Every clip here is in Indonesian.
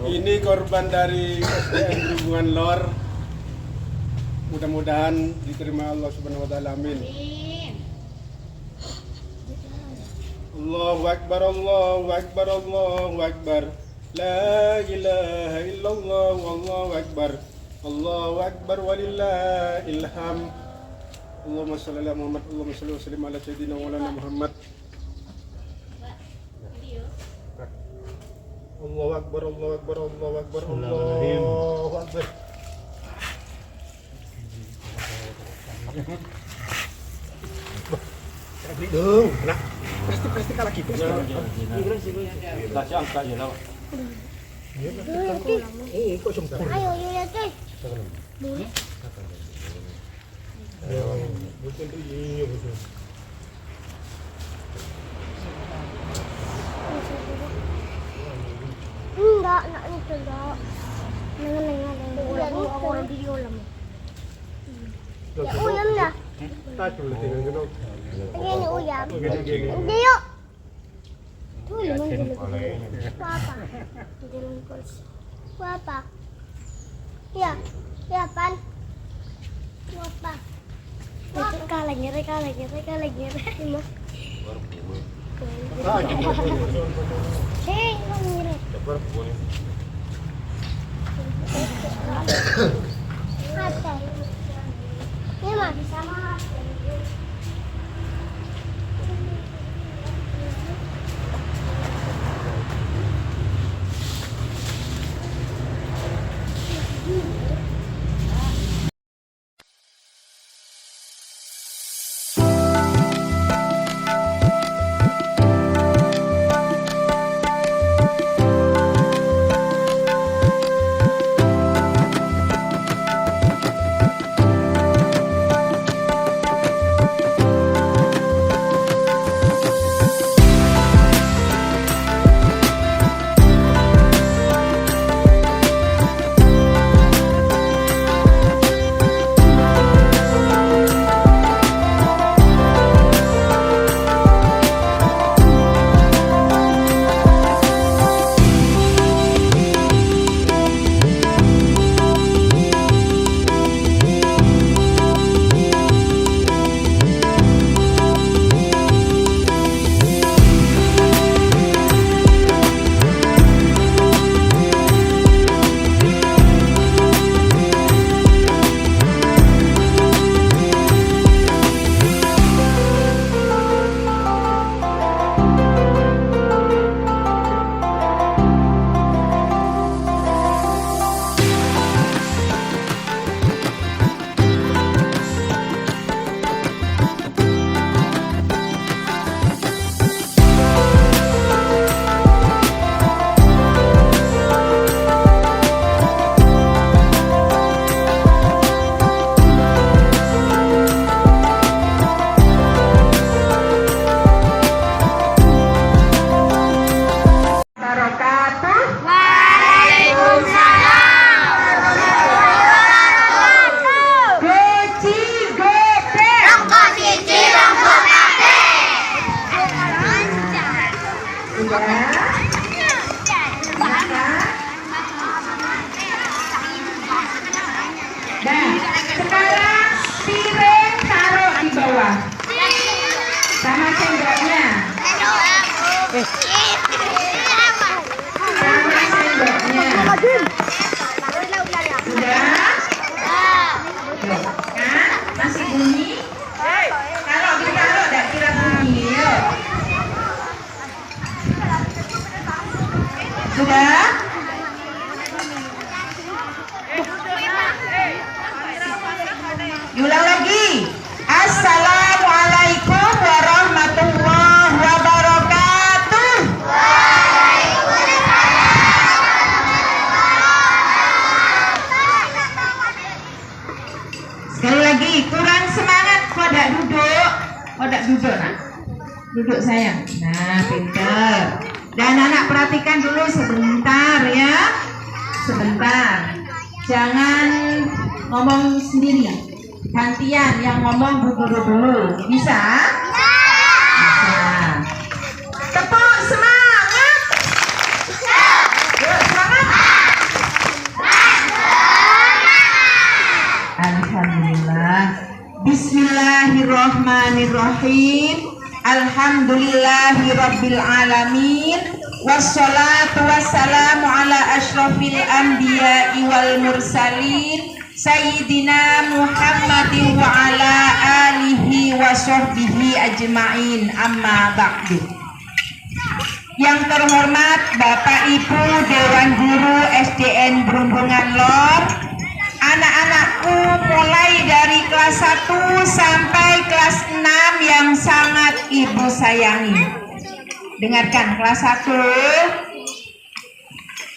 Ini korban dari SDN Hubungan Lor. Mudah-mudahan diterima Allah Subhanahu wa taala. Amin. Allahu akbar, Allahu akbar, Allahu akbar. La ilaha illallah, wallahu akbar. Allahu akbar walillahil hamd. Allahumma shalli ala Muhammad, Allahumma shalli wa sallim ala sayyidina Maulana Muhammad. Allahu akbar, Allahu akbar, Allahu akbar, Allahu akbar. Dong, nak. Pasti kalah kita. Kasih angka aja lah. Kok sempurna. Ayo, lihat deh. Boleh. Betul tu iya betul. Enggak, nak itu enggak. Nengah orang video lama. Ya uyam dah. Tak boleh tinggal gitu. Ini uyam. Ini yuk. Tuh lemon dulu. Apa? Jalan kursi. Apa? Ya, ya pan. Apa? Reka lagi. Mas. Hei, ngiri. Ada. Ini mah bisa mah. Nah, sekarang piring taruh di bawah sama sendoknya. Sama sendoknya. Sudah? Kan? Masih bunyi? Kalau ditaruh tidak kira bunyi. Yuk. Sudah? Ulang lagi. Assalamualaikum warahmatullahi wabarakatuh. Sekali lagi, kurang semangat. Kok tak duduk? Kok tak duduk nak? Duduk sayang. Nah, pintar. Dan anak perhatikan dulu sebentar ya. Sebentar. Jangan ngomong sendiri. Gantian yang ngomong bu guru dulu. Bisa? Bismillahirrahmanirrahim. Alhamdulillahirabbil alamin. Wassalatu wassalamu ala asyrafil anbiya'i wal mursalin Sayyidina Muhammadin wa ala alihi wa sahbihi ajma'in, amma ba'du. Yang terhormat Bapak Ibu Dewan Guru SDN Brumbungan Lor, anak-anakku mulai dari kelas 1 sampai kelas 6 yang sangat Ibu sayangi. Dengarkan kelas 1.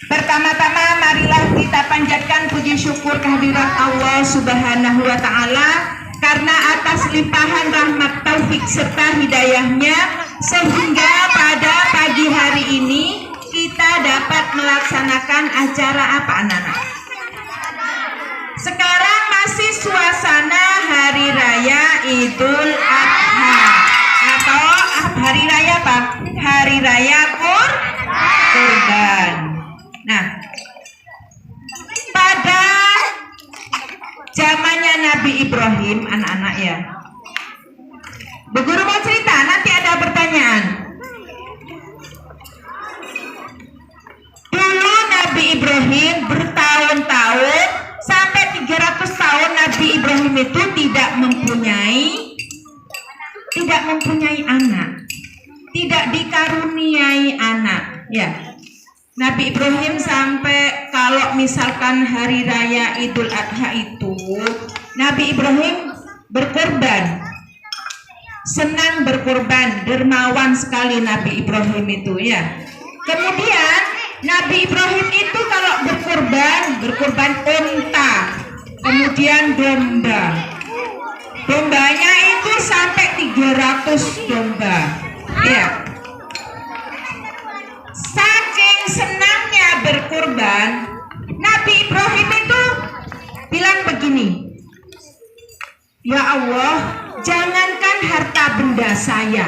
Pertama-tama marilah kita panjatkan puji syukur kehadirat Allah Subhanahu wa taala karena atas limpahan rahmat taufik serta hidayahnya sehingga pada pagi hari ini kita dapat melaksanakan acara apa anak-anak? Sekarang masih suasana hari raya Idul Adha atau hari raya apa? Hari raya Kurban. Nah, pada zamannya Nabi Ibrahim, anak-anak ya. Bu Guru mau cerita, nanti ada pertanyaan. Dulu Nabi Ibrahim bertahun-tahun sampai 300 tahun Nabi Ibrahim itu tidak mempunyai anak, tidak dikaruniai anak, ya. Nabi Ibrahim sampai kalau misalkan hari raya Idul Adha itu Nabi Ibrahim berkorban, senang berkorban, dermawan sekali Nabi Ibrahim itu ya. Kemudian Nabi Ibrahim itu kalau berkorban unta, kemudian dombanya itu sampai 300 domba ya. Saking senangnya berkorban, Nabi Ibrahim itu bilang begini, ya Allah, jangankan harta benda saya,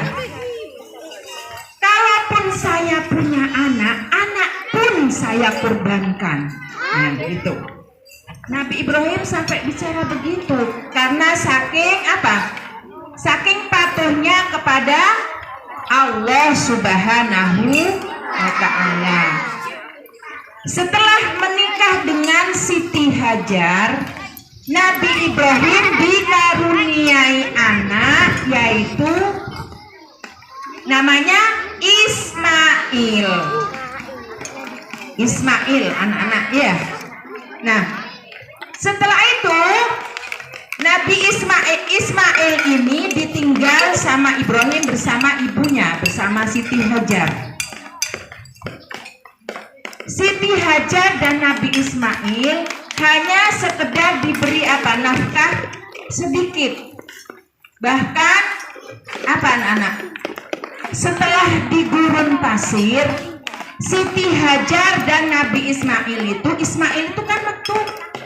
kalaupun saya punya anak pun saya korbankan. Nah gitu. Nabi Ibrahim sampai bicara begitu karena saking apa? Saking patuhnya kepada Allah Subhanahu wa ta'ala. Setelah menikah dengan Siti Hajar, Nabi Ibrahim dikaruniai anak yaitu namanya Ismail anak-anak ya. Nah, setelah itu Nabi Ismail ini ditinggal sama Ibrahim bersama ibunya, bersama Siti Hajar. Siti Hajar dan Nabi Ismail hanya sekedar diberi apa? Nafkah sedikit. Bahkan apa anak-anak? Setelah di gurun pasir, Siti Hajar dan Nabi Ismail itu kan waktu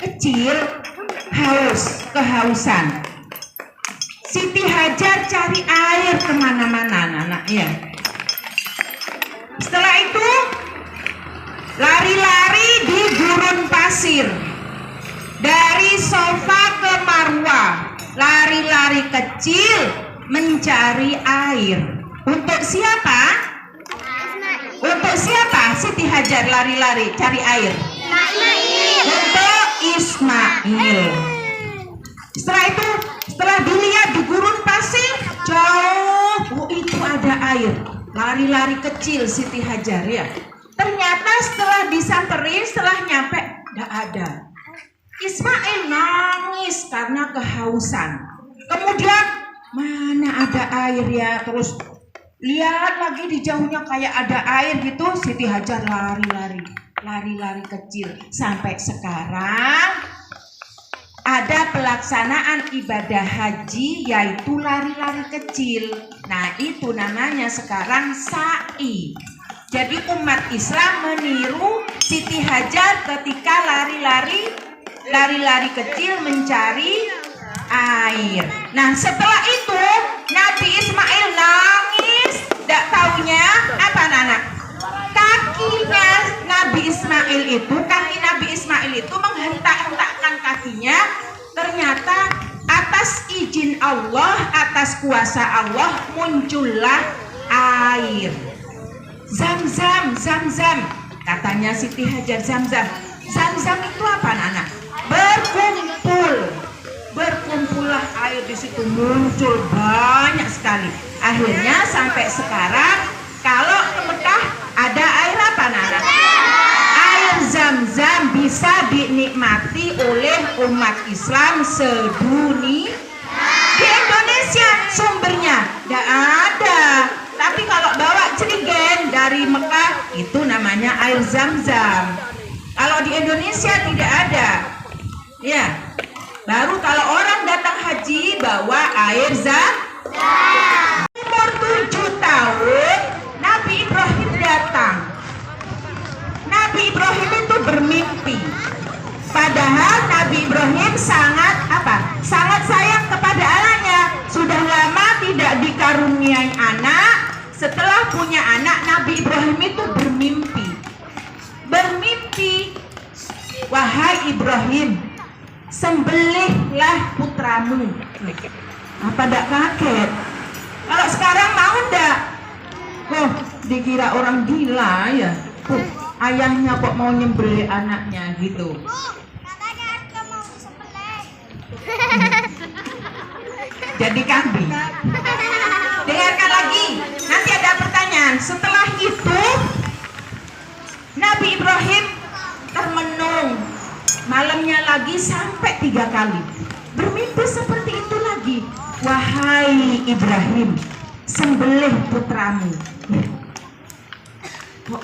kecil kehausan. Siti Hajar cari air kemana-mana anak-anak ya. Setelah itu lari-lari di gurun pasir, dari Sofa ke Marwah, lari-lari kecil mencari air. Untuk siapa? Untuk siapa Siti Hajar lari-lari cari air? Untuk Ismail. Setelah itu, setelah dilihat di gurun pasir jauh, itu ada air. Lari-lari kecil Siti Hajar ya. Ternyata setelah disamperin, setelah nyampe tidak ada. Ismail nangis karena kehausan. Kemudian mana ada air ya, terus lihat lagi di jauhnya kayak ada air gitu. Siti Hajar lari-lari kecil. Sampai sekarang ada pelaksanaan ibadah haji yaitu lari-lari kecil. Nah itu namanya sekarang sa'i. Jadi umat Islam meniru Siti Hajar ketika lari-lari kecil mencari air. Nah setelah itu Nabi Ismail nangis. Tidak taunya apa anak-anak? Kaki Nabi Ismail itu menghentak-hentakkan kakinya. Ternyata atas izin Allah, atas kuasa Allah muncullah air. Zam-zam, zam-zam. Katanya Siti Hajar, zam-zam. Zam-zam itu apa anak-anak? Berkumpullah air di situ, muncul banyak sekali. Akhirnya sampai sekarang kalau ke Mekah ada air apa anak-anak? Air zam-zam bisa dinikmati oleh umat Islam sedunia. Di Indonesia sumbernya tidak ada. Tapi kalau bawa jerigen dari Mekah itu namanya air zam-zam. Kalau di Indonesia tidak ada. Ya. Baru kalau orang datang haji bawa air zam-zam. Umur 7 tahun Nabi Ibrahim datang. Nabi Ibrahim itu bermimpi. Padahal Nabi Ibrahim sangat sangat sayang kepada anaknya. Sudah lama tidak dikaruniai anak. Setelah punya anak, Nabi Ibrahim itu bermimpi, wahai Ibrahim, sembelihlah putramu. Apa tidak kaget? Kalau sekarang mau ndak? Oh, dikira orang gila ya. Ayahnya kok mau nyembelih anaknya gitu. Katanya Arka mau sembelih. Jadi kambing. Dengarkan lagi. Nanti ada pertanyaan. Setelah itu Nabi Ibrahim termenung. Malamnya lagi sampai 3 kali. Bermimpi seperti itu lagi. Wahai Ibrahim, sembelih putramu. Kok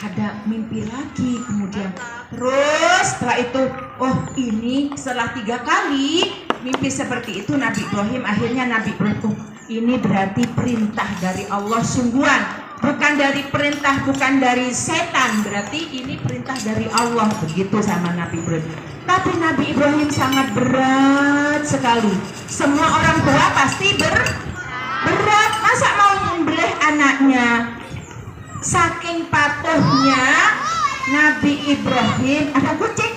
ada mimpi lagi kemudian. Terus setelah itu, oh ini setelah 3 kali mimpi seperti itu Nabi Ibrahim, akhirnya Nabi Ibrahim, ini berarti perintah dari Allah sungguhan, bukan dari perintah, bukan dari setan, berarti ini perintah dari Allah, begitu sama Nabi Ibrahim. Tapi Nabi Ibrahim sangat berat sekali. Semua orang tua pasti berat, masa mau menyembelih anaknya. Saking patuhnya Nabi Ibrahim, ada kucing.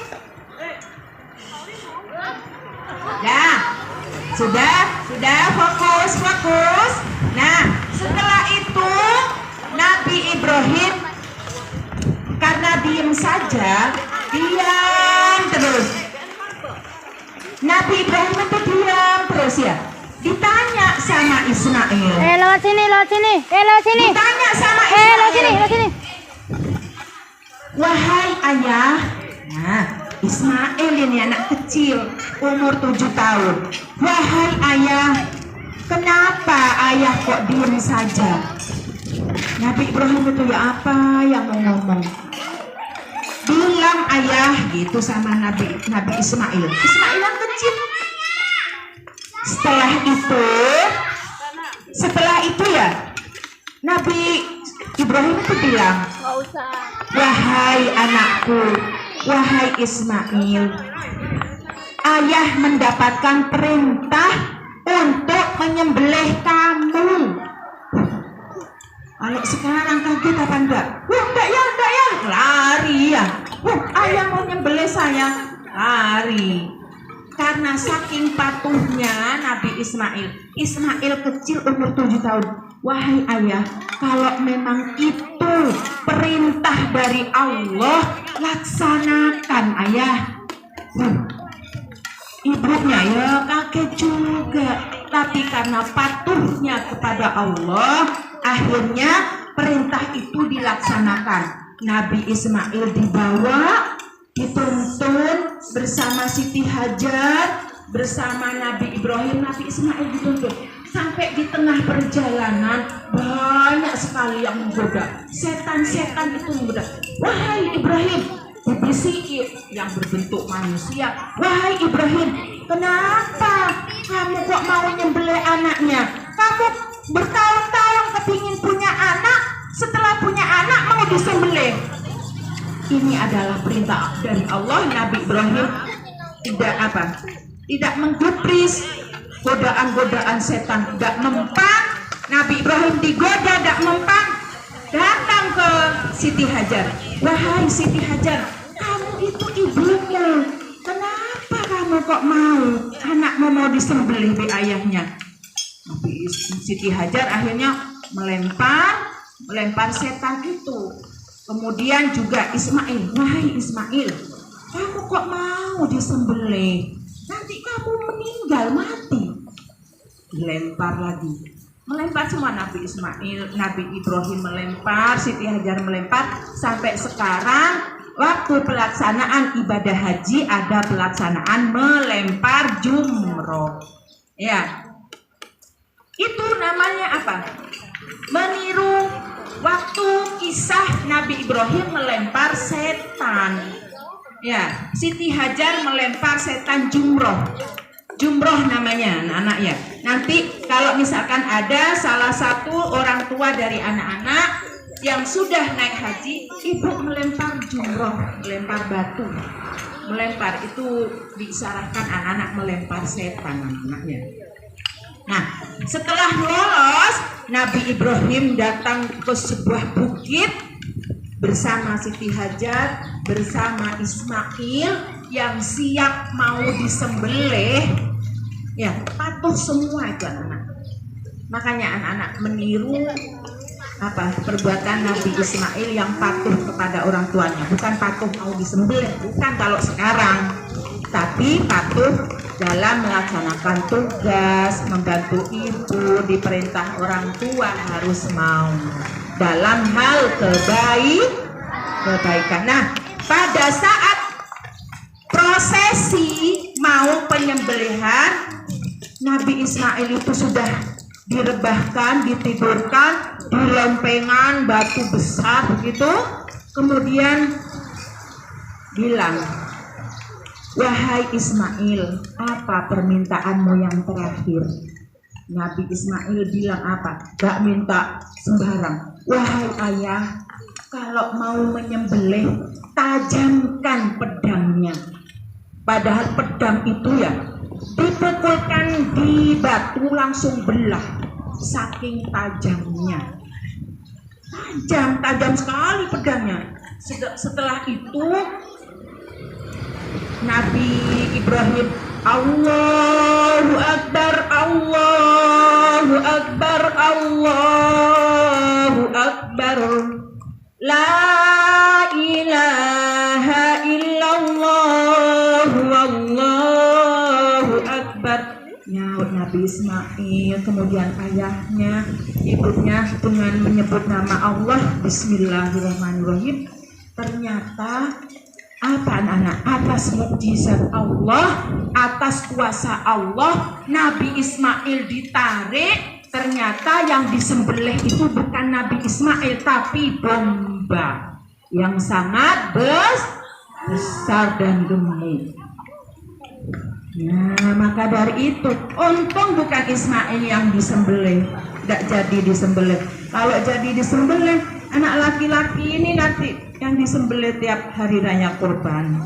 Ya, sudah fokus. Nah, setelah itu Nabi Ibrahim karena diam saja, diam terus. Nabi Ibrahim itu diam terus ya. Ditanya sama Ismail. Lewat sini. Ditanya sama Ismail. Lewat sini. Wahai ayah. Nah, Ismail ini anak kecil, umur 7 tahun. Wahai ayah, kenapa ayah kok diam saja? Nabi Ibrahim itu ya apa yang mau ngomong? Bilang ayah gitu sama Nabi Ismail. Ismail yang kecil. Setelah itu ya Nabi Ibrahim itu bilang, Nggak usah. wahai anakku, wahai Ismail, ayah mendapatkan perintah untuk menyembelih kamu. Kalau sekarang kaget apa enggak? Enggak ya, lari ya. Ayah mau nyembelih saya, lari. Karena saking patuhnya Nabi Ismail kecil umur 7 tahun. Wahai ayah, kalau memang itu perintah dari Allah, laksanakan ayah. Ibunya ya kaget juga, tapi karena patuhnya kepada Allah, akhirnya perintah itu dilaksanakan. Nabi Ismail dibawa, dituntun bersama Siti Hajar, bersama Nabi Ibrahim. Nabi Ismail dituntun sampai di tengah perjalanan banyak sekali yang menggoda. Setan-setan itu menggoda. Wahai Ibrahim, dibisiki yang berbentuk manusia. Wahai Ibrahim, kenapa kamu kok mau nyembelih anaknya? Kamu bertahun-tahun kepingin punya anak, setelah punya anak mau disembelih. Ini adalah perintah dari Allah. Nabi Ibrahim tidak menggubris godaan-godaan setan, tidak mempan. Nabi Ibrahim digoda, tidak mempan. Datang ke Siti Hajar. Wahai Siti Hajar, kamu itu ibumu. Kenapa kamu kamu kok mau anakmu mau disembelih di ayahnya? Nabi Siti Hajar akhirnya melempar setan itu. Kemudian juga Ismail, wahai Ismail, kamu kok mau disembelih? Nanti kamu meninggal mati. Dilempar lagi. Melempar semua Nabi Ismail, Nabi Ibrahim melempar, Siti Hajar melempar, sampai sekarang waktu pelaksanaan ibadah haji ada pelaksanaan melempar jumroh. Ya. Itu namanya apa? Meniru waktu kisah Nabi Ibrahim melempar setan. Ya, Siti Hajar melempar setan jumroh. Jumroh namanya anak-anak ya. Nanti kalau misalkan ada salah satu orang tua dari anak-anak yang sudah naik haji, ibu melempar jumroh, melempar batu. Melempar itu diisyaratkan anak-anak melempar setan anak-anaknya. Nah, setelah lolos, Nabi Ibrahim datang ke sebuah bukit bersama Siti Hajar, bersama Ismail yang siap mau disembelih. Ya, patuh semua itu anak-anak. Makanya anak-anak meniru perbuatan Nabi Ismail yang patuh kepada orang tuanya. Bukan patuh mau disembelih, bukan kalau sekarang, tapi patuh dalam melaksanakan tugas, membantu ibu, diperintah orang tua harus mau dalam hal kebaikan. Nah, pada saat prosesi mau penyembelihan, Nabi Ismail itu sudah direbahkan, ditidurkan di lempengan batu besar begitu. Kemudian bilang, wahai Ismail, apa permintaanmu yang terakhir? Nabi Ismail bilang apa? Gak minta sembarang. Wahai ayah, kalau mau menyembelih, tajamkan pedangnya. Padahal pedang itu ya dipukulkan di batu langsung belah, saking tajamnya. Tajam sekali pedangnya. Setelah itu Nabi Ibrahim, Allahu Akbar, Allahu Akbar, Allahu Akbar, la ilaha illallah, Wallahu Akbar. Nyaut Nabi Ismail, kemudian ayahnya, ibunya dengan menyebut nama Allah, Bismillahirrahmanirrahim. Ternyata apa anak-anak, atas mukjizat Allah, atas kuasa Allah, Nabi Ismail ditarik. Ternyata yang disembelih itu bukan Nabi Ismail, tapi domba yang sangat besar dan gemuk. Nah, maka dari itu untung bukan Ismail yang disembelih, tidak jadi disembelih. Kalau jadi disembelih, anak laki-laki ini nanti yang disembelih tiap hari raya kurban.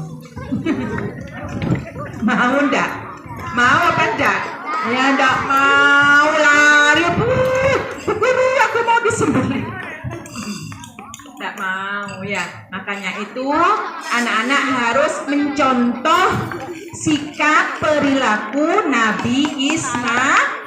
Mau ndak? Mau apa ndak? Ya ndak mau, lari. Aku mau disembelih. Ndak mau ya. Makanya itu anak-anak harus mencontoh sikap perilaku Nabi Ismail.